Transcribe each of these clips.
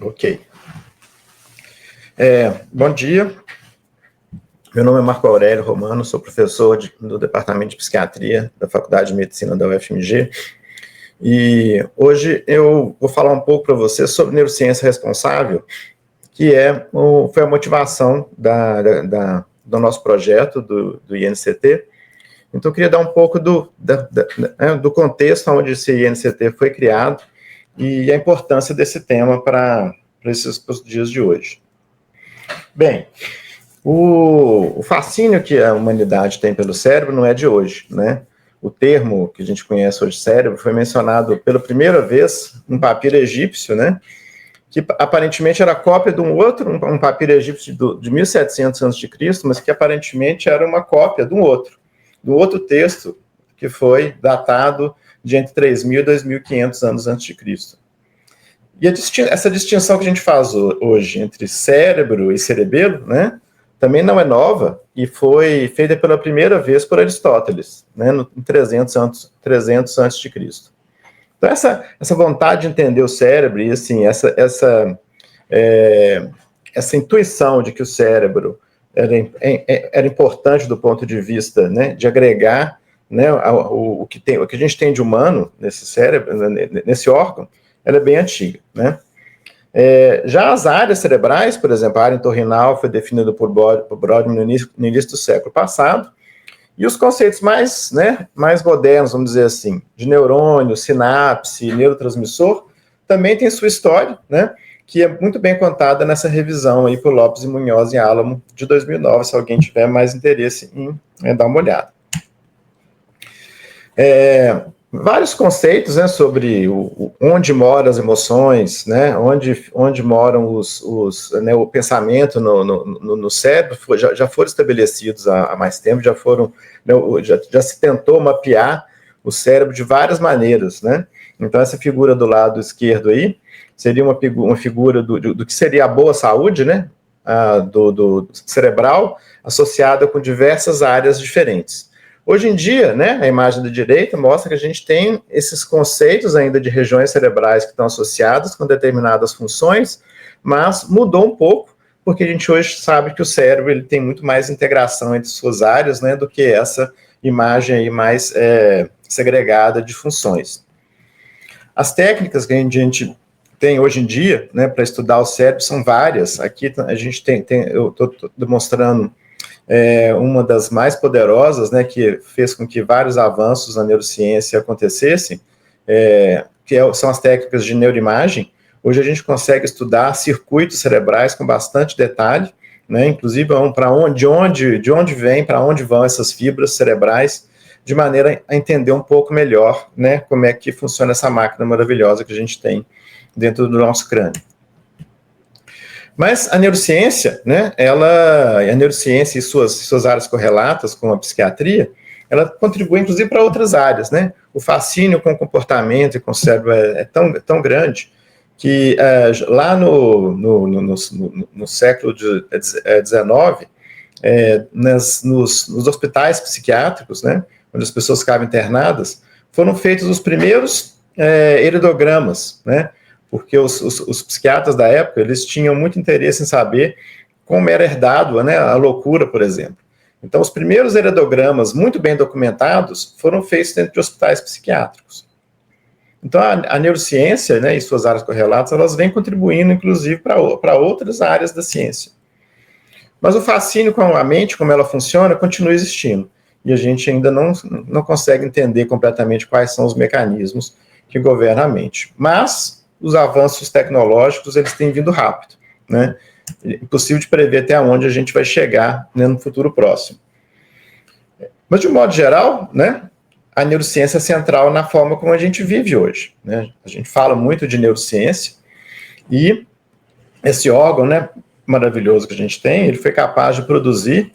Ok. Bom dia. Meu nome é Marco Aurélio Romano, sou professor do Departamento de Psiquiatria da Faculdade de Medicina da UFMG. E hoje eu vou falar um pouco para você sobre neurociência responsável, que foi a motivação do nosso projeto, do INCT. Então, eu queria dar um pouco do contexto onde esse INCT foi criado e a importância desse tema para os dias de hoje. Bem, o fascínio que a humanidade tem pelo cérebro não é de hoje, né? O termo que a gente conhece hoje, cérebro, foi mencionado pela primeira vez num papiro egípcio, né? Que aparentemente era cópia de um papiro egípcio de 1700 a.C., mas que aparentemente era uma cópia do outro texto que foi datado de entre 3.000 e 2.500 anos antes de Cristo. E essa distinção que a gente faz hoje entre cérebro e cerebelo, né, também não é nova e foi feita pela primeira vez por Aristóteles, né, em 300 a.C. Então, essa vontade de entender o cérebro e assim, essa intuição de que o cérebro era importante do ponto de vista, né, de agregar, né, o que a gente tem de humano nesse cérebro, nesse órgão, ela é bem antiga, né? Já as áreas cerebrais, por exemplo, a área entorrinal foi definida por Brodmann no início do século passado, e os conceitos mais modernos, vamos dizer assim, de neurônio, sinapse, neurotransmissor, também tem sua história, né, que é muito bem contada nessa revisão aí por Lopes e Munhoz e Álamo de 2009, se alguém tiver mais interesse em dar uma olhada. Vários conceitos, né, sobre onde moram as emoções, né, onde moram o pensamento no cérebro, já foram estabelecidos há mais tempo, já se tentou mapear o cérebro de várias maneiras, né? Então, essa figura do lado esquerdo aí seria uma figura do que seria a boa saúde, né, do cerebral, associada com diversas áreas diferentes. Hoje em dia, né, a imagem da direita mostra que a gente tem esses conceitos ainda de regiões cerebrais que estão associadas com determinadas funções, mas mudou um pouco, porque a gente hoje sabe que o cérebro ele tem muito mais integração entre suas áreas, né, do que essa imagem aí mais segregada de funções. As técnicas que a gente tem hoje em dia, né, para estudar o cérebro são várias. Aqui a gente eu estou demonstrando uma das mais poderosas, né, que fez com que vários avanços na neurociência acontecessem, são as técnicas de neuroimagem. Hoje a gente consegue estudar circuitos cerebrais com bastante detalhe, né, inclusive de onde vem, para onde vão essas fibras cerebrais, de maneira a entender um pouco melhor, né, como é que funciona essa máquina maravilhosa que a gente tem dentro do nosso crânio. Mas a neurociência, né, a neurociência e suas áreas correlatas com a psiquiatria, ela contribui inclusive para outras áreas, né? O fascínio com o comportamento e com o cérebro é tão grande que lá no século XIX, nos hospitais psiquiátricos, né, onde as pessoas ficavam internadas, foram feitos os primeiros heridogramas, né? Porque os psiquiatras da época, eles tinham muito interesse em saber como era herdado, né, a loucura, por exemplo. Então, os primeiros heredidogramas muito bem documentados foram feitos dentro de hospitais psiquiátricos. Então, a neurociência, né, e suas áreas correlatas, elas vêm contribuindo, inclusive, para outras áreas da ciência. Mas o fascínio com a mente, como ela funciona, continua existindo. E a gente ainda não consegue entender completamente quais são os mecanismos que governam a mente. Mas os avanços tecnológicos, eles têm vindo rápido, né? É impossível de prever até onde a gente vai chegar, né, no futuro próximo. Mas, de um modo geral, né, a neurociência é central na forma como a gente vive hoje, né? A gente fala muito de neurociência e esse órgão, né, maravilhoso que a gente tem, ele foi capaz de produzir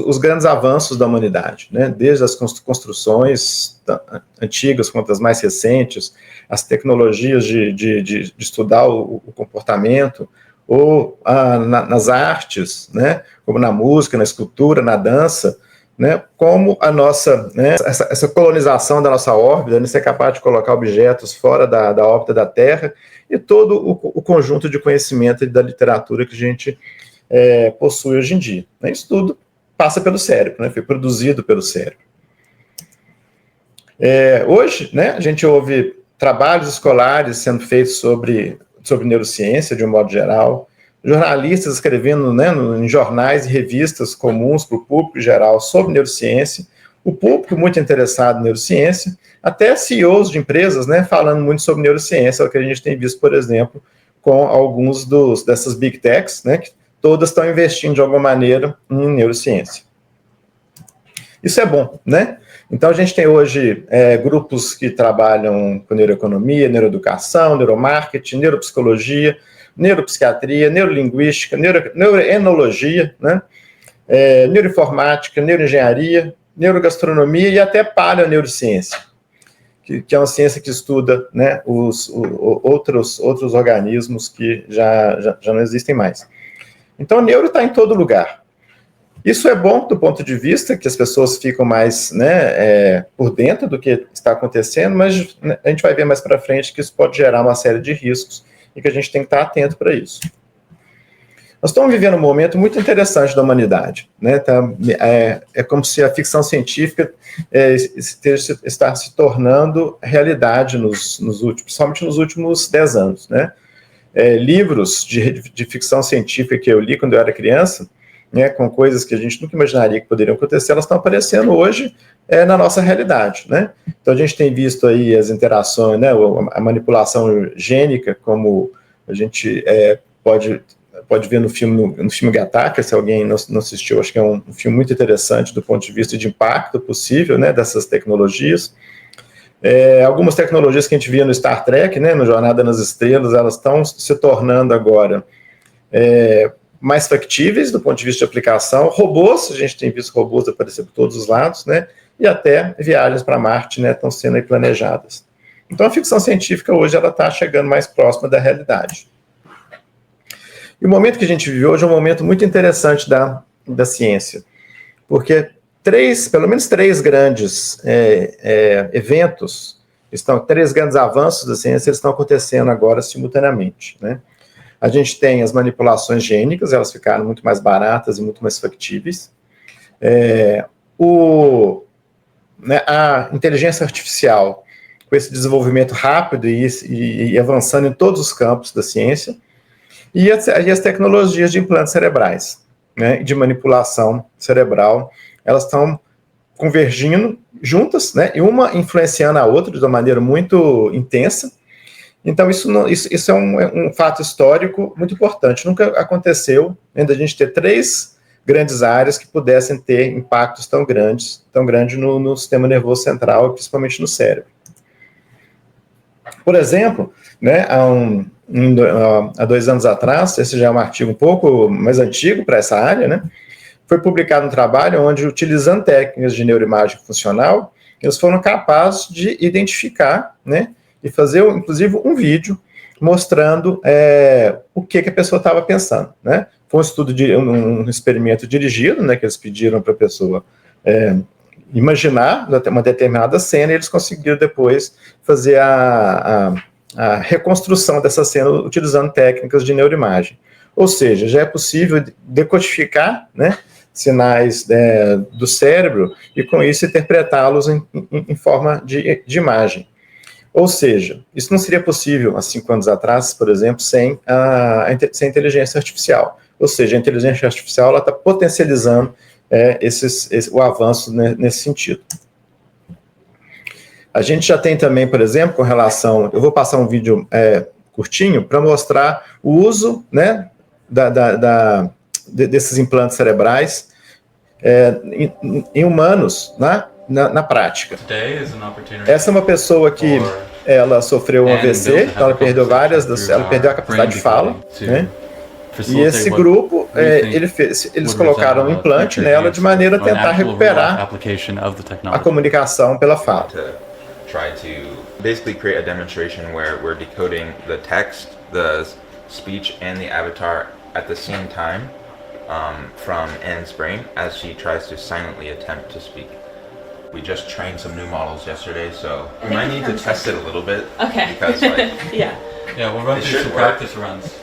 os grandes avanços da humanidade, né? Desde as construções antigas quanto as mais recentes, as tecnologias de estudar o comportamento, ou nas artes, né? Como na música, na escultura, na dança, né, como a nossa, né, essa colonização da nossa órbita, né, ser capaz de colocar objetos fora da órbita da Terra, e todo o conjunto de conhecimento da literatura que a gente possui hoje em dia. Né? Isso tudo passa pelo cérebro, né, foi produzido pelo cérebro. Hoje, né, a gente ouve trabalhos escolares sendo feitos sobre neurociência, de um modo geral, jornalistas escrevendo, né, em jornais e revistas comuns para o público geral sobre neurociência, o público muito interessado em neurociência, até CEOs de empresas, né, falando muito sobre neurociência, é o que a gente tem visto, por exemplo, com alguns dessas big techs, né, que todas estão investindo de alguma maneira em neurociência. Isso é bom, né? Então, a gente tem hoje grupos que trabalham com neuroeconomia, neuroeducação, neuromarketing, neuropsicologia, neuropsiquiatria, neurolinguística, neuroenologia, né? Neuroinformática, neuroengenharia, neurogastronomia e até paleoneurociência, que é uma ciência que estuda, né, outros organismos que já não existem mais. Então, o neuro está em todo lugar. Isso é bom do ponto de vista que as pessoas ficam mais, né, por dentro do que está acontecendo, mas a gente vai ver mais para frente que isso pode gerar uma série de riscos e que a gente tem que estar atento para isso. Nós estamos vivendo um momento muito interessante da humanidade, né? É como se a ficção científica está se tornando realidade principalmente nos últimos 10 anos, né? Livros de ficção científica que eu li quando eu era criança, né, com coisas que a gente nunca imaginaria que poderiam acontecer, elas estão aparecendo hoje na nossa realidade, né? Então a gente tem visto aí as interações, né, a manipulação gênica, como a gente pode ver no filme Gattaca, se alguém não assistiu, acho que é um filme muito interessante do ponto de vista de impacto possível, né, dessas tecnologias. Algumas tecnologias que a gente via no Star Trek, né, no Jornada nas Estrelas, elas estão se tornando agora mais factíveis do ponto de vista de aplicação. Robôs, a gente tem visto robôs aparecer por todos os lados, né, e até viagens para Marte, né, estão sendo aí planejadas. Então a ficção científica hoje ela está chegando mais próxima da realidade. E o momento que a gente vive hoje é um momento muito interessante da ciência, porque pelo menos três grandes eventos, três grandes avanços da ciência, eles estão acontecendo agora simultaneamente, né? A gente tem as manipulações gênicas, elas ficaram muito mais baratas e muito mais factíveis. A inteligência artificial, com esse desenvolvimento rápido e avançando em todos os campos da ciência, e as tecnologias de implantes cerebrais, né, de manipulação cerebral, elas estão convergindo juntas, né, e uma influenciando a outra de uma maneira muito intensa. Então, isso é um fato histórico muito importante. Nunca aconteceu ainda a gente ter três grandes áreas que pudessem ter impactos tão grandes no sistema nervoso central, principalmente no cérebro. Por exemplo, né, há 2 anos atrás, esse já é um artigo um pouco mais antigo para essa área, né, foi publicado um trabalho onde, utilizando técnicas de neuroimagem funcional, eles foram capazes de identificar, né, e fazer, inclusive, um vídeo mostrando o que a pessoa estava pensando, né? Foi um estudo um experimento dirigido, né, que eles pediram para a pessoa imaginar uma determinada cena, e eles conseguiram depois fazer a reconstrução dessa cena utilizando técnicas de neuroimagem. Ou seja, já é possível decodificar, né, sinais do cérebro e, com isso, interpretá-los em forma de imagem. Ou seja, isso não seria possível há 5 anos atrás, por exemplo, sem a inteligência artificial. Ou seja, a inteligência artificial está potencializando o avanço nesse sentido. A gente já tem também, por exemplo, com relação... Eu vou passar um vídeo curtinho para mostrar o uso, né, desses implantes cerebrais em humanos, na prática. Essa é uma pessoa que ela sofreu um AVC, então ela perdeu ela perdeu a capacidade de fala, né? E esse grupo, eles colocaram um implante nela de maneira a tentar recuperar a comunicação pela fala. Try to basically create a demonstration where we're decoding the text, the speech, and the avatar at the same time. from Anne's brain as she tries to silently attempt to speak. We just trained some new models yesterday, so we might need to test it a little bit. Okay. Because like Yeah, we'll run through some practice runs.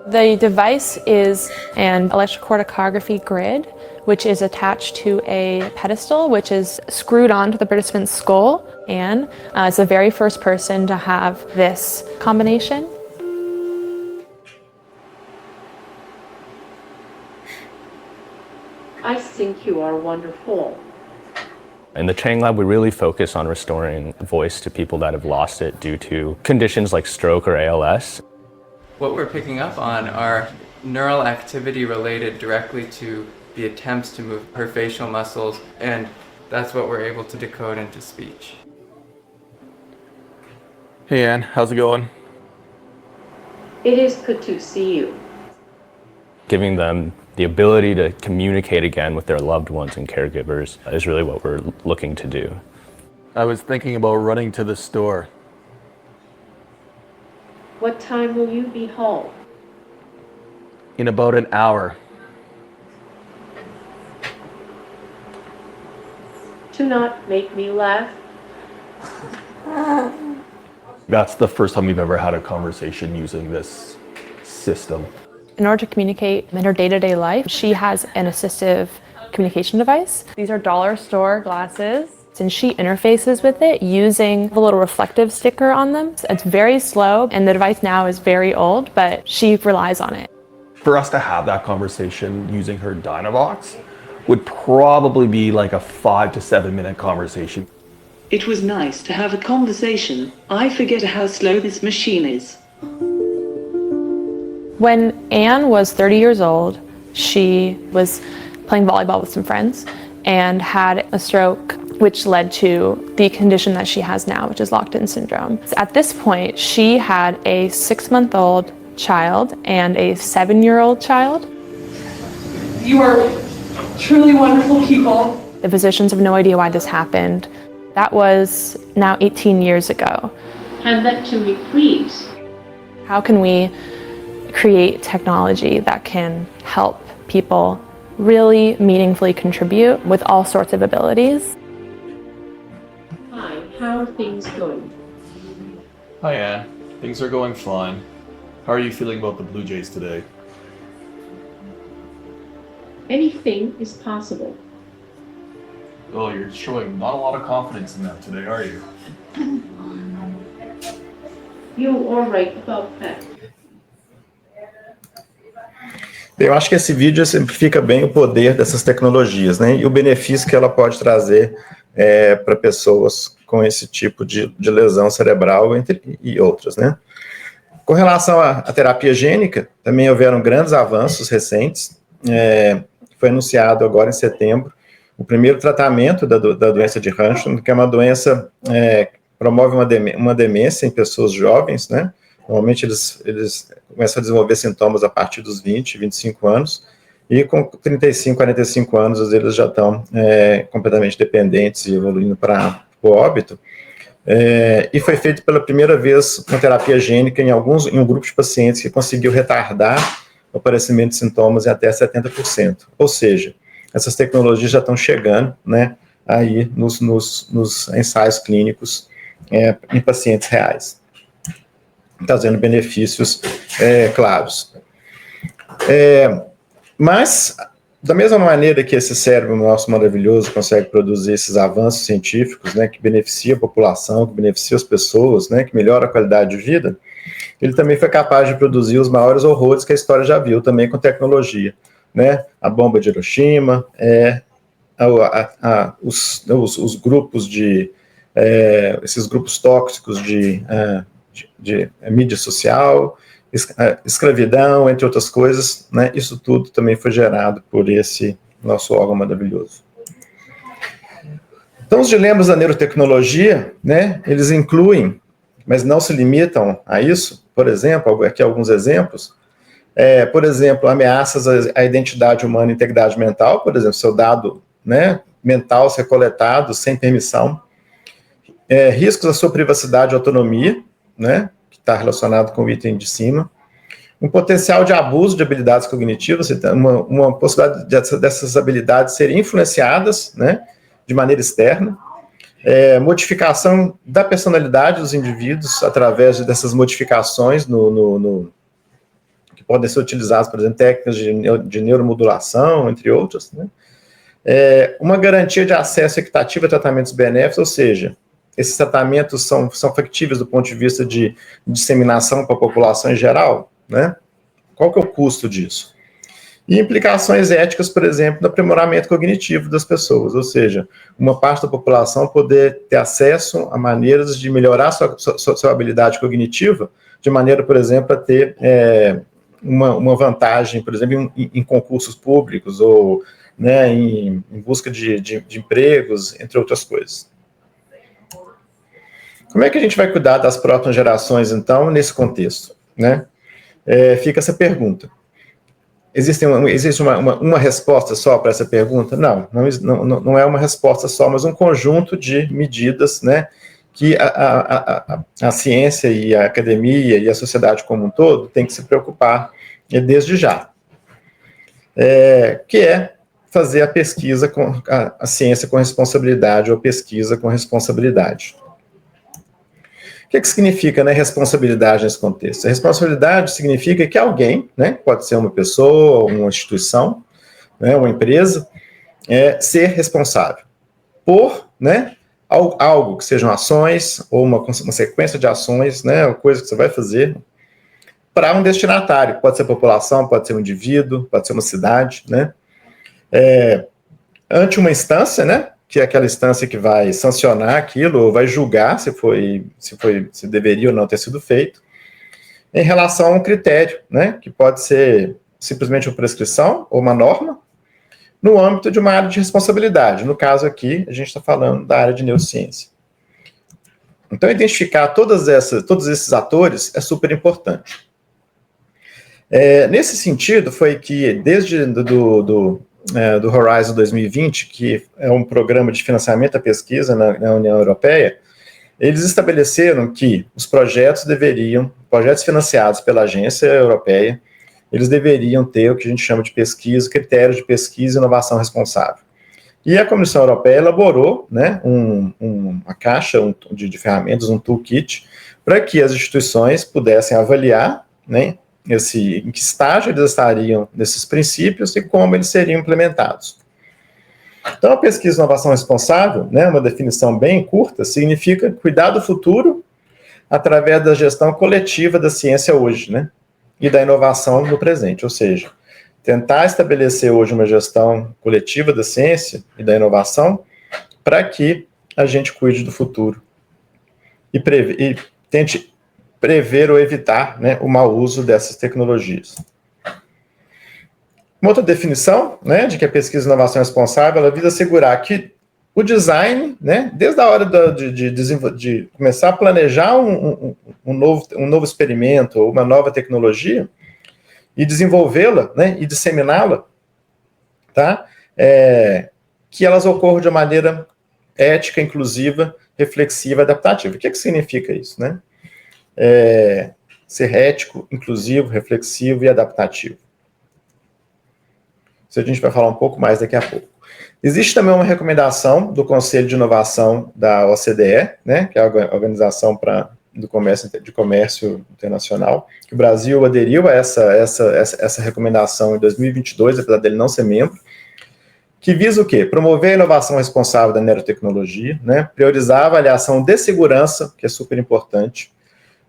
the device is an electrocorticography grid, which is attached to a pedestal, which is screwed onto the participant's skull. Anne is the very first person to have this combination. I think you are wonderful. In the training lab, we really focus on restoring voice to people that have lost it due to conditions like stroke or ALS. What we're picking up on are neural activity related directly to the attempts to move her facial muscles, and that's what we're able to decode into speech. Hey Anne, how's it going? It is good to see you. Giving them the ability to communicate again with their loved ones and caregivers is really what we're looking to do. I was thinking about running to the store. What time will you be home? In about an hour. Do not make me laugh. That's the first time we've ever had a conversation using this system. In order to communicate in her day-to-day life, she has an assistive communication device. These are dollar store glasses, and she interfaces with it using a little reflective sticker on them. It's very slow, and the device now is very old, but she relies on it. For us to have that conversation using her Dynavox would probably be like a 5 to 7 minute conversation. It was nice to have a conversation. I forget how slow this machine is. When Anne was 30 years old, she was playing volleyball with some friends and had a stroke, which led to the condition that she has now, which is locked-in syndrome. At this point, she had a 6-month-old child and a 7-year-old child. You are truly wonderful people. The physicians have no idea why this happened. That was now 18 years ago. Hand that to me, please. How can we create technology that can help people really meaningfully contribute with all sorts of abilities? Hi, how are things going? Hi Anne, things are going fine. How are you feeling about the Blue Jays today? Anything is possible. Oh, you're showing not a lot of confidence in them today, are you? You are right about that. Eu acho que esse vídeo exemplifica bem o poder dessas tecnologias, né? E o benefício que ela pode trazer para pessoas com esse tipo de lesão cerebral e outras, né? Com relação à terapia gênica, também houveram grandes avanços recentes. Foi anunciado agora em setembro o primeiro tratamento da doença de Huntington, que é uma doença que promove uma demência em pessoas jovens, né? Normalmente eles começam a desenvolver sintomas a partir dos 20, 25 anos, e com 35, 45 anos eles já estão completamente dependentes e evoluindo para o óbito. E foi feito pela primeira vez uma terapia gênica em um grupo de pacientes que conseguiu retardar o aparecimento de sintomas em até 70%. Ou seja, essas tecnologias já estão chegando, né, aí nos ensaios clínicos em pacientes reais, trazendo benefícios claros. Mas, da mesma maneira que esse cérebro nosso maravilhoso consegue produzir esses avanços científicos, né, que beneficia a população, que beneficia as pessoas, né, que melhora a qualidade de vida, ele também foi capaz de produzir os maiores horrores que a história já viu, também com tecnologia, né? A bomba de Hiroshima, os grupos esses grupos tóxicos de mídia social, escravidão, entre outras coisas, né? Isso tudo também foi gerado por esse nosso órgão maravilhoso. Então, os dilemas da neurotecnologia, né? Eles incluem, mas não se limitam a isso. Por exemplo, aqui alguns exemplos. Por exemplo, ameaças à identidade humana e integridade mental, por exemplo, seu dado, né, mental ser coletado sem permissão. Riscos à sua privacidade e autonomia, né, que está relacionado com o item de cima. um potencial de abuso de habilidades cognitivas, você tem uma possibilidade dessas habilidades serem influenciadas, né, de maneira externa, modificação da personalidade dos indivíduos através dessas modificações que podem ser utilizadas, por exemplo, técnicas de neuromodulação, entre outras, né? Uma garantia de acesso equitativo a tratamentos benéficos, ou seja, esses tratamentos são factíveis do ponto de vista de disseminação para a população em geral, né? Qual que é o custo disso? E implicações éticas, por exemplo, no aprimoramento cognitivo das pessoas, ou seja, uma parte da população poder ter acesso a maneiras de melhorar sua habilidade cognitiva, de maneira, por exemplo, a ter uma vantagem, por exemplo, em concursos públicos ou, né, em busca de empregos, entre outras coisas. Como é que a gente vai cuidar das próximas gerações, então, nesse contexto, né? Fica essa pergunta. Existe uma resposta só para essa pergunta? Não é uma resposta só, mas um conjunto de medidas, né, que a ciência e a academia e a sociedade como um todo tem que se preocupar desde já. Que é fazer a pesquisa, a ciência com responsabilidade, ou a pesquisa com responsabilidade. O que significa, né, responsabilidade nesse contexto? A responsabilidade significa que alguém, né, pode ser uma pessoa, uma instituição, né, uma empresa, ser responsável por, né, algo que sejam ações ou uma sequência de ações, né, uma coisa que você vai fazer para um destinatário. Pode ser a população, pode ser um indivíduo, pode ser uma cidade, né? Ante uma instância, né, que é aquela instância que vai sancionar aquilo, ou vai julgar se deveria ou não ter sido feito, em relação a um critério, né, que pode ser simplesmente uma prescrição ou uma norma, no âmbito de uma área de responsabilidade. No caso aqui, a gente está falando da área de neurociência. Então, identificar todos esses atores é super importante. Nesse sentido, foi que, desde do Horizon 2020, que é um programa de financiamento à pesquisa na União Europeia, eles estabeleceram que os projetos financiados pela agência europeia, eles deveriam ter o que a gente chama de pesquisa, critérios de pesquisa e inovação responsável. E a Comissão Europeia elaborou, né, uma caixa de ferramentas, um toolkit, para que as instituições pudessem avaliar, né, em que estágio eles estariam nesses princípios e como eles seriam implementados. Então, a pesquisa e inovação responsável, né, uma definição bem curta, significa cuidar do futuro através da gestão coletiva da ciência hoje, né, e da inovação no presente, ou seja, tentar estabelecer hoje uma gestão coletiva da ciência e da inovação para que a gente cuide do futuro e tente prever ou evitar, né, o mau uso dessas tecnologias. Uma outra definição, né, de que a pesquisa e inovação responsável, ela visa assegurar que o design, né, desde a hora de começar a planejar um novo experimento ou uma nova tecnologia e desenvolvê-la, né, e disseminá-la, tá, que elas ocorram de uma maneira ética, inclusiva, reflexiva, adaptativa. O que significa isso, né? Ser ético, inclusivo, reflexivo e adaptativo. Isso a gente vai falar um pouco mais daqui a pouco. Existe também uma recomendação do Conselho de Inovação da OCDE, né, que é a Organização de Comércio Internacional, que o Brasil aderiu a essa recomendação em 2022, apesar dele não ser membro, que visa o quê? Promover a inovação responsável da neurotecnologia, né, priorizar a avaliação de segurança, que é super importante,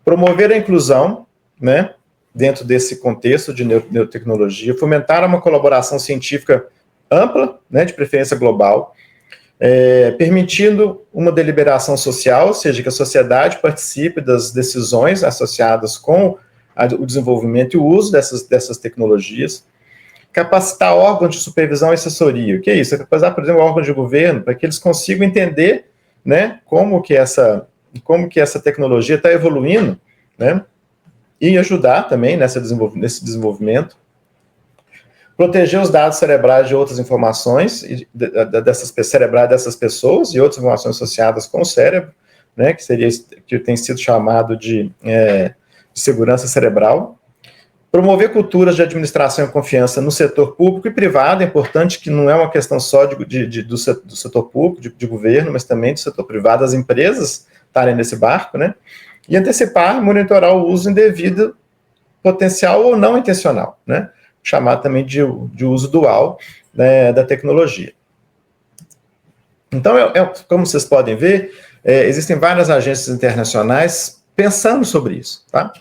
promover a inclusão, né, dentro desse contexto de neurotecnologia, fomentar uma colaboração científica ampla, né, de preferência global, permitindo uma deliberação social, ou seja, que a sociedade participe das decisões associadas com o desenvolvimento e o uso dessas tecnologias, capacitar órgãos de supervisão e assessoria. O que é isso? É capacitar, por exemplo, órgãos de governo, para que eles consigam entender, né, como que essa tecnologia está evoluindo, né, e ajudar também nesse desenvolvimento. Proteger os dados cerebrais de outras informações, cerebrais dessas pessoas e outras informações associadas com o cérebro, né, que tem sido chamado de segurança cerebral. Promover culturas de administração e confiança no setor público e privado, é importante que não é uma questão só do setor público, de governo, mas também do setor privado, as empresas estarem nesse barco, né? E antecipar e monitorar o uso indevido, potencial ou não intencional, né? Chamado também de uso dual, né, da tecnologia. Então, como vocês podem ver, existem várias agências internacionais pensando sobre isso, tá?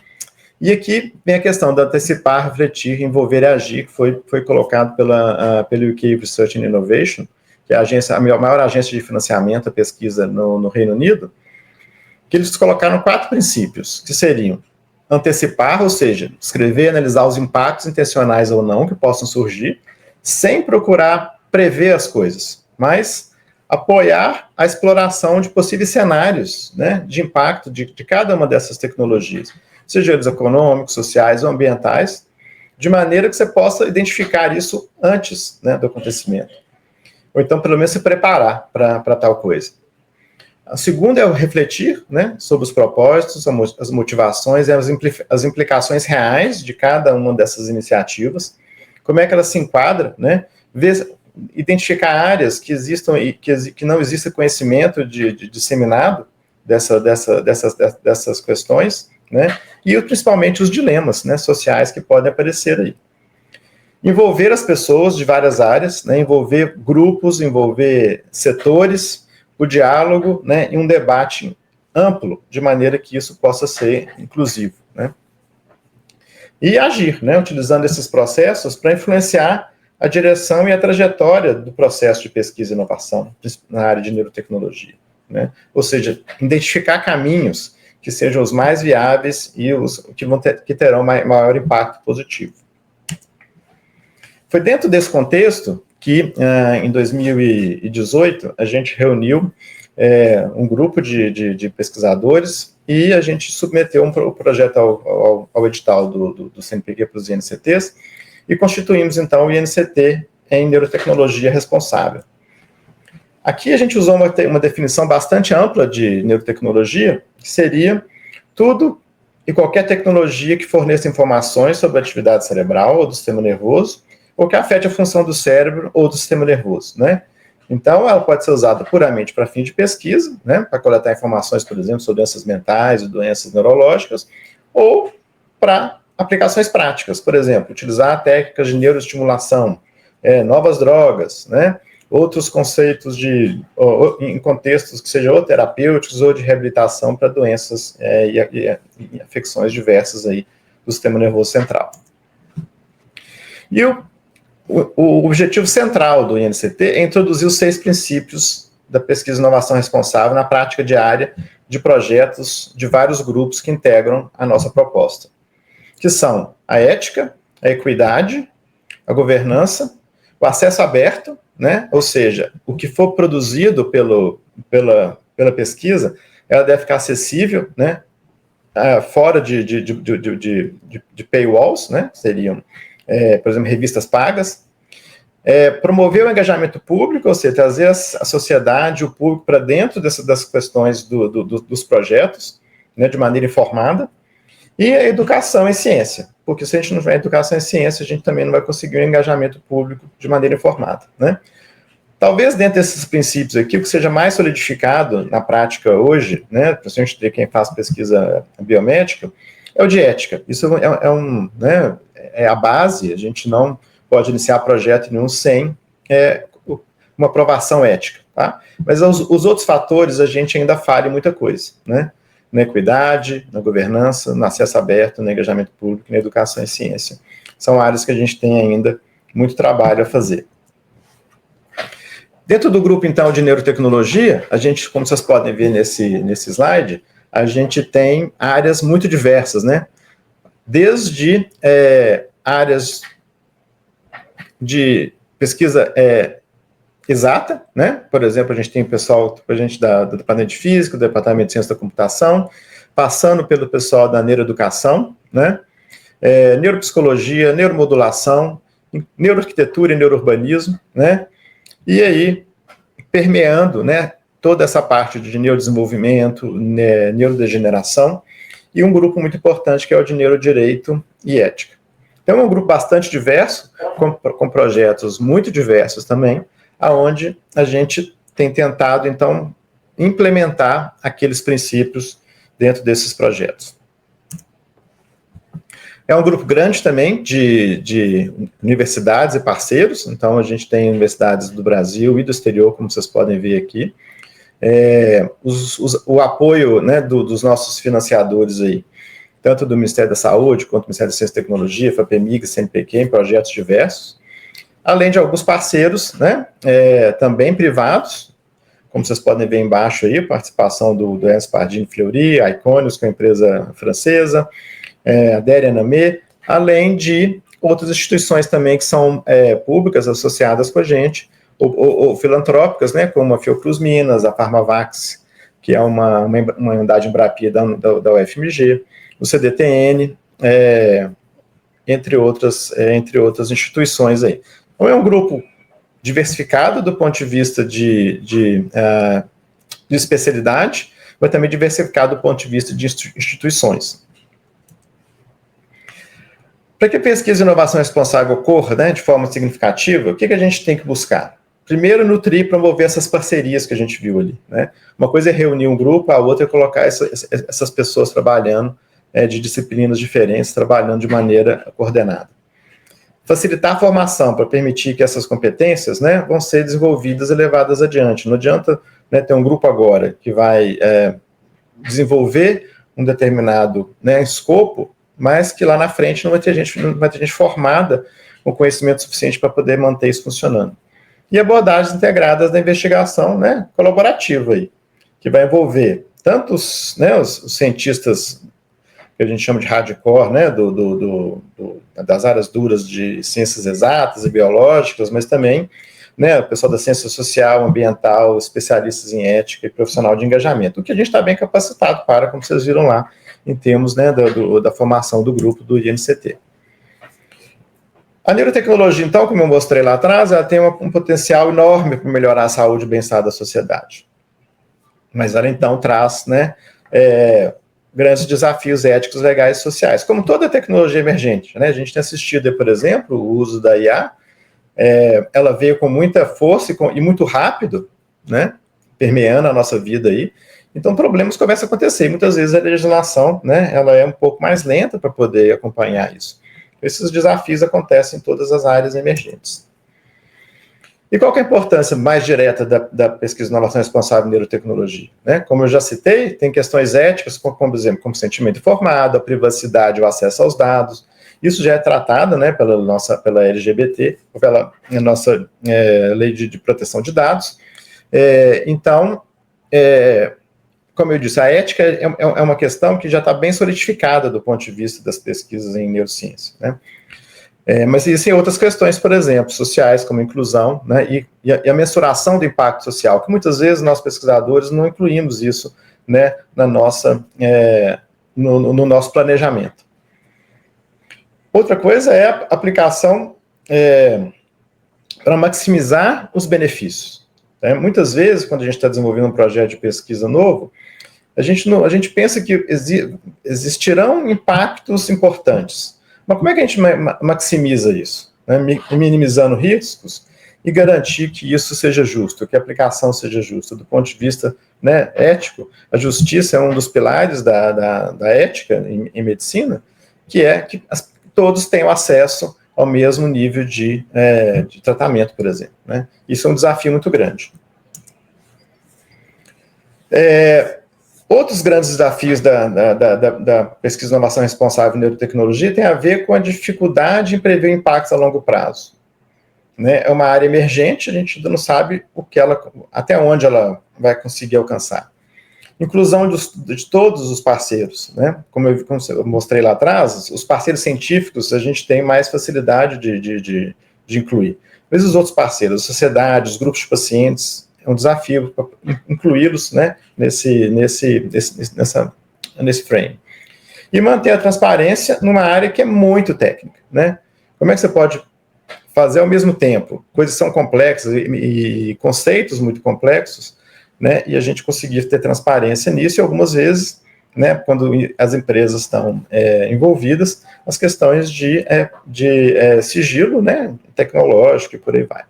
E aqui vem a questão de antecipar, refletir, envolver e agir, que foi colocado pelo UK Research and Innovation, que é a maior agência de financiamento, a pesquisa no Reino Unido, que eles colocaram 4 princípios, que seriam antecipar, ou seja, escrever e analisar os impactos intencionais ou não que possam surgir, sem procurar prever as coisas, mas apoiar a exploração de possíveis cenários, né, de impacto de cada uma dessas tecnologias, seja eles econômicos, sociais ou ambientais, de maneira que você possa identificar isso antes, né, do acontecimento. Ou então, pelo menos, se preparar para tal coisa. A segunda é o refletir, né, sobre os propósitos, as motivações e as implicações reais de cada uma dessas iniciativas, como é que ela se enquadra, né, identificar áreas que existam e que não exista conhecimento disseminado dessas questões, né, e principalmente os dilemas, né, sociais que podem aparecer aí. Envolver as pessoas de várias áreas, né, envolver grupos, envolver setores, o diálogo, né, e um debate amplo, de maneira que isso possa ser inclusivo, né. E agir, né, utilizando esses processos para influenciar a direção e a trajetória do processo de pesquisa e inovação na área de neurotecnologia, né, ou seja, identificar caminhos que sejam os mais viáveis e os que terão maior impacto positivo. Foi dentro desse contexto que, em 2018, a gente reuniu um grupo de pesquisadores e a gente submeteu o projeto ao edital do CNPq para os INCTs e constituímos, então, o INCT em Neurotecnologia Responsável. Aqui a gente usou uma definição bastante ampla de neurotecnologia, que seria tudo e qualquer tecnologia que forneça informações sobre a atividade cerebral ou do sistema nervoso, ou que afete a função do cérebro ou do sistema nervoso, né? Então, ela pode ser usada puramente para fim de pesquisa, né, para coletar informações, por exemplo, sobre doenças mentais e doenças neurológicas, ou para aplicações práticas, por exemplo, utilizar técnicas de neuroestimulação, novas drogas, né, outros conceitos em contextos que sejam ou terapêuticos ou de reabilitação para doenças e afecções diversas aí do sistema nervoso central. E o objetivo central do INCT é introduzir os 6 princípios da pesquisa e inovação responsável na prática diária de projetos de vários grupos que integram a nossa proposta, que são a ética, a equidade, a governança, o acesso aberto, né? Ou seja, o que for produzido pela pesquisa, ela deve ficar acessível, né? Fora de paywalls, né? Seriam, por exemplo, revistas pagas. Promover o engajamento público, ou seja, trazer a sociedade, o público para dentro das questões dos projetos, né? De maneira informada. E a educação em ciência, porque se a gente não tiver educação em ciência, a gente também não vai conseguir um engajamento público de maneira informada, né? Talvez dentro desses princípios aqui, o que seja mais solidificado na prática hoje, né, principalmente de quem faz pesquisa biomédica, é o de ética. Isso né, é a base, a gente não pode iniciar projeto nenhum sem uma aprovação ética, tá? Mas os outros fatores a gente ainda falha em muita coisa, né? Na equidade, na governança, no acesso aberto, no engajamento público, na educação e ciência. São áreas que a gente tem ainda muito trabalho a fazer. Dentro do grupo, então, de neurotecnologia, a gente, como vocês podem ver nesse slide, a gente tem áreas muito diversas, né? Desde áreas de pesquisa exata, né? Por exemplo, a gente tem pessoal, do departamento de física, do departamento de ciência da computação, passando pelo pessoal da neuroeducação, né? Neuropsicologia, neuromodulação, neuroarquitetura e neurourbanismo, né? E aí, permeando, né, toda essa parte de neurodesenvolvimento, neurodegeneração, e um grupo muito importante que é o de neurodireito e ética. Então é um grupo bastante diverso, com projetos muito diversos também, aonde a gente tem tentado, então, implementar aqueles princípios dentro desses projetos. É um grupo grande também de universidades e parceiros, então a gente tem universidades do Brasil e do exterior, como vocês podem ver aqui. O apoio, né, dos nossos financiadores aí, tanto do Ministério da Saúde, quanto do Ministério da Ciência e Tecnologia, FAPEMIG, CNPq, em projetos diversos, além de alguns parceiros, né, também privados, como vocês podem ver embaixo aí, participação do Ernst Pardini Fleury, a Iconius, que é uma empresa francesa, a Derianame, além de outras instituições também que são públicas, associadas com a gente, ou filantrópicas, né, como a Fiocruz Minas, a Farmavax, que é uma unidade Embrapia da UFMG, o CDTN, entre outras instituições aí. Então é um grupo diversificado do ponto de vista de especialidade, mas também diversificado do ponto de vista de instituições. Para que a pesquisa e inovação responsável ocorra, né, de forma significativa, o que a gente tem que buscar? Primeiro, nutrir e promover essas parcerias que a gente viu ali, né? Uma coisa é reunir um grupo, a outra é colocar essas pessoas trabalhando de disciplinas diferentes, trabalhando de maneira coordenada. Facilitar a formação para permitir que essas competências, né, vão ser desenvolvidas e levadas adiante. Não adianta, né, ter um grupo agora que vai desenvolver um determinado, né, escopo, mas que lá na frente não vai ter gente formada com conhecimento suficiente para poder manter isso funcionando. E abordagens integradas da investigação, né, colaborativa aí, que vai envolver tanto os cientistas que a gente chama de hardcore, né, das áreas duras de ciências exatas e biológicas, mas também, né, o pessoal da ciência social, ambiental, especialistas em ética e profissional de engajamento, o que a gente está bem capacitado para, como vocês viram lá, em termos, né, da formação do grupo do INCT. A neurotecnologia, então, como eu mostrei lá atrás, ela tem um potencial enorme para melhorar a saúde e o bem-estar da sociedade. Mas ela, então, traz, né, grandes desafios éticos, legais e sociais, como toda tecnologia emergente, né? A gente tem assistido, por exemplo, o uso da IA, ela veio com muita força e muito rápido, né, permeando a nossa vida aí. Então, problemas começam a acontecer, e muitas vezes a legislação, né, ela é um pouco mais lenta para poder acompanhar isso. Esses desafios acontecem em todas as áreas emergentes. E qual que é a importância mais direta da pesquisa de inovação responsável em neurotecnologia? Né? Como eu já citei, tem questões éticas, como, por exemplo, consentimento informado, a privacidade, o acesso aos dados. Isso já é tratado, né, pela LGBT, pela nossa lei de proteção de dados. Então, como eu disse, a ética é uma questão que já está bem solidificada do ponto de vista das pesquisas em neurociência, né? Mas existem outras questões, por exemplo, sociais, como inclusão, né, e a mensuração do impacto social, que muitas vezes nós pesquisadores não incluímos isso, né, no nosso planejamento. Outra coisa é a aplicação para maximizar os benefícios. Né? Muitas vezes, quando a gente está desenvolvendo um projeto de pesquisa novo, a gente pensa que existirão impactos importantes. Mas como é que a gente maximiza isso? Né? Minimizando riscos e garantir que isso seja justo, que a aplicação seja justa. Do ponto de vista, né, ético, a justiça é um dos pilares da ética em medicina, que é que todos tenham acesso ao mesmo nível de tratamento, por exemplo. Né? Isso é um desafio muito grande. Outros grandes desafios da pesquisa de inovação responsável em neurotecnologia tem a ver com a dificuldade em prever impactos a longo prazo. Né? É uma área emergente, a gente ainda não sabe até onde ela vai conseguir alcançar. Inclusão de todos os parceiros, né? Como eu mostrei lá atrás, os parceiros científicos a gente tem mais facilidade de incluir. Mas os outros parceiros, a sociedade, os grupos de pacientes, é um desafio incluí-los, né, nesse frame. E manter a transparência numa área que é muito técnica. Né? Como é que você pode fazer ao mesmo tempo coisas que são complexas e conceitos muito complexos, né, e a gente conseguir ter transparência nisso, e algumas vezes, né, quando as empresas estão envolvidas, as questões de sigilo, né, tecnológico e por aí vai.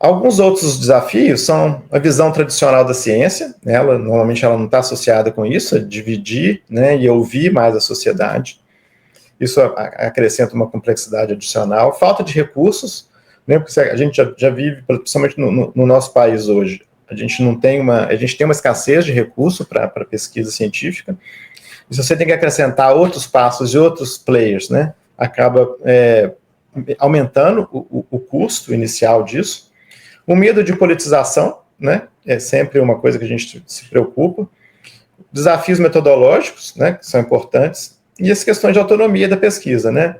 Alguns outros desafios são a visão tradicional da ciência, né, normalmente ela não está associada com isso, é dividir, né, e ouvir mais a sociedade. Isso acrescenta uma complexidade adicional. Falta de recursos, né, porque a gente já vive, principalmente no nosso país hoje, a gente tem uma escassez de recurso para pesquisa científica. E se você tem que acrescentar outros passos e outros players, né, acaba aumentando o custo inicial disso. O medo de politização, né, é sempre uma coisa que a gente se preocupa. Desafios metodológicos, né, que são importantes. E as questões de autonomia da pesquisa, né,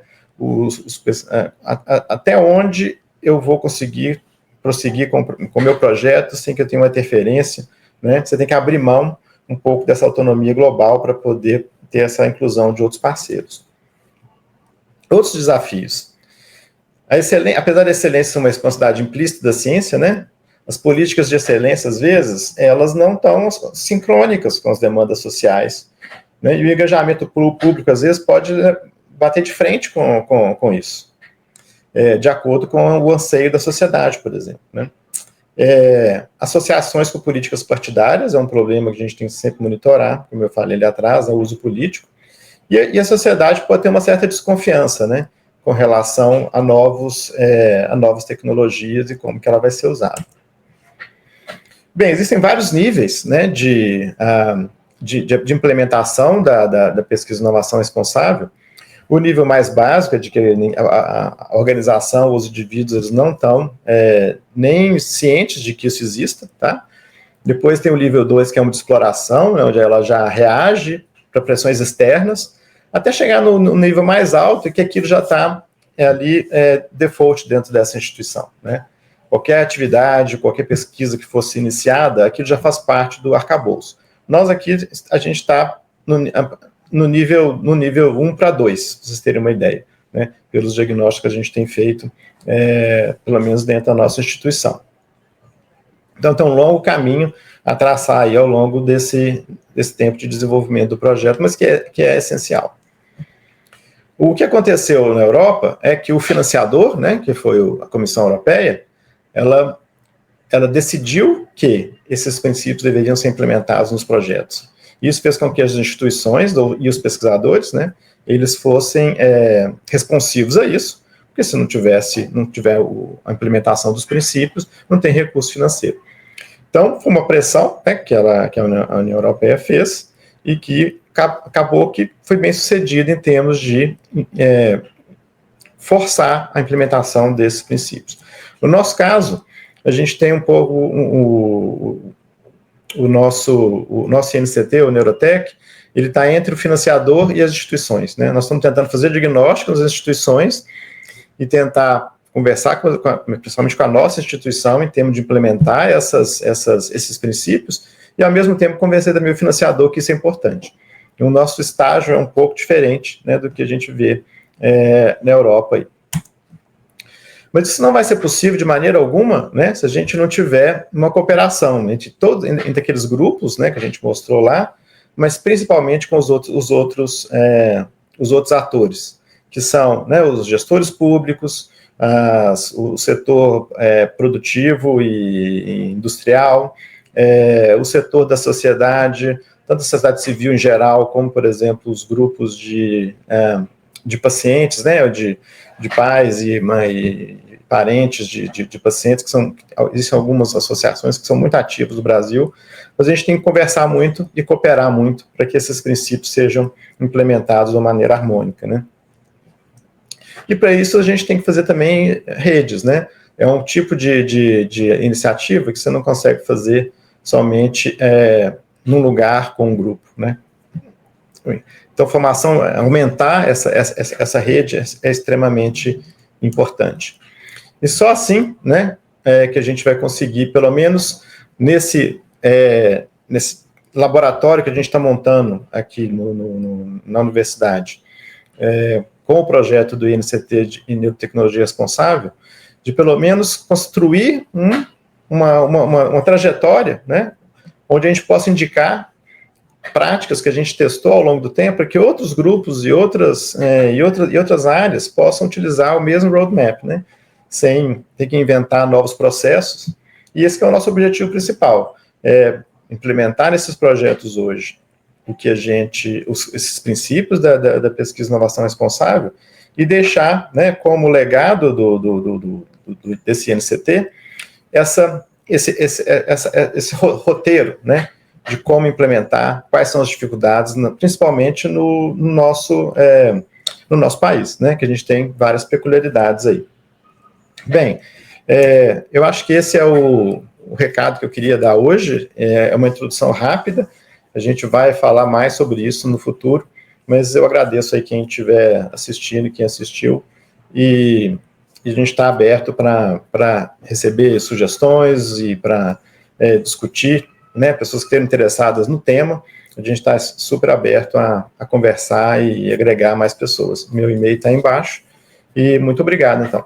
até onde eu vou conseguir prosseguir com o meu projeto sem que eu tenha uma interferência, né, você tem que abrir mão um pouco dessa autonomia global para poder ter essa inclusão de outros parceiros. Outros desafios. Apesar da excelência ser uma responsabilidade implícita da ciência, né, as políticas de excelência, às vezes, elas não estão sincrônicas com as demandas sociais, né, e o engajamento público, às vezes, pode bater de frente com isso, de acordo com o anseio da sociedade, por exemplo, né. Associações com políticas partidárias é um problema que a gente tem que sempre monitorar, como eu falei ali atrás, o uso político, e a sociedade pode ter uma certa desconfiança, né, com relação a novas tecnologias e como que ela vai ser usada. Bem, existem vários níveis, né, de implementação da pesquisa e inovação responsável. O nível mais básico é de que a organização, os indivíduos, eles não estão nem cientes de que isso exista, tá? Depois tem o nível 2, que é uma de exploração, né, onde ela já reage para pressões externas, até chegar no nível mais alto, que aquilo já está ali default dentro dessa instituição, né? Qualquer atividade, qualquer pesquisa que fosse iniciada, aquilo já faz parte do arcabouço. Nós aqui, a gente está no nível 1 para 2, para vocês terem uma ideia, né? Pelos diagnósticos que a gente tem feito, pelo menos dentro da nossa instituição. Então, tem um longo caminho a traçar aí ao longo desse tempo de desenvolvimento do projeto, mas que é essencial. O que aconteceu na Europa é que o financiador, né, que foi a Comissão Europeia, ela decidiu que esses princípios deveriam ser implementados nos projetos. Isso fez com que as instituições e os pesquisadores, né, eles fossem responsivos a isso, porque se não tiver a implementação dos princípios, não tem recurso financeiro. Então, foi uma pressão, né, que a União Europeia fez e que acabou que foi bem sucedido em termos de forçar a implementação desses princípios. No nosso caso, a gente tem um pouco o nosso INCT, o Neurotech, ele está entre o financiador e as instituições, né? Nós estamos tentando fazer diagnóstico nas instituições e tentar conversar principalmente com a nossa instituição em termos de implementar esses princípios e, ao mesmo tempo, convencer também o financiador que isso é importante. E o nosso estágio é um pouco diferente, né, do que a gente vê na Europa aí. Mas isso não vai ser possível de maneira alguma, né, se a gente não tiver uma cooperação entre aqueles grupos, né, que a gente mostrou lá, mas principalmente com os outros atores, que são, né, os gestores públicos, o setor produtivo e industrial, o setor da sociedade, tanto a sociedade civil em geral, como, por exemplo, os grupos de pacientes, né, de pais e parentes de pacientes, existem algumas associações que são muito ativas no Brasil, mas a gente tem que conversar muito e cooperar muito para que esses princípios sejam implementados de uma maneira harmônica, né. E para isso a gente tem que fazer também redes, né, é um tipo de iniciativa que você não consegue fazer somente num lugar com um grupo, né. Então, aumentar essa rede é extremamente importante. E só assim, né, que a gente vai conseguir, pelo menos nesse laboratório que a gente está montando aqui na universidade, com o projeto do INCT de Neurotecnologia Responsável, de pelo menos construir uma trajetória, né, onde a gente possa indicar práticas que a gente testou ao longo do tempo para que outros grupos e outras áreas possam utilizar o mesmo roadmap, né? Sem ter que inventar novos processos. E esse que é o nosso objetivo principal, implementar nesses projetos hoje o que esses princípios da pesquisa e inovação responsável e deixar, né, como legado desse NCT esse roteiro, né, de como implementar, quais são as dificuldades, principalmente no nosso país, né, que a gente tem várias peculiaridades aí. Bem, eu acho que esse é o recado que eu queria dar hoje. É uma introdução rápida, a gente vai falar mais sobre isso no futuro, mas eu agradeço aí quem estiver assistindo, quem assistiu, e a gente está aberto para receber sugestões e para discutir, né, pessoas que estejam interessadas no tema. A gente está super aberto a conversar e agregar mais pessoas. Meu e-mail está aí embaixo, e muito obrigado, então.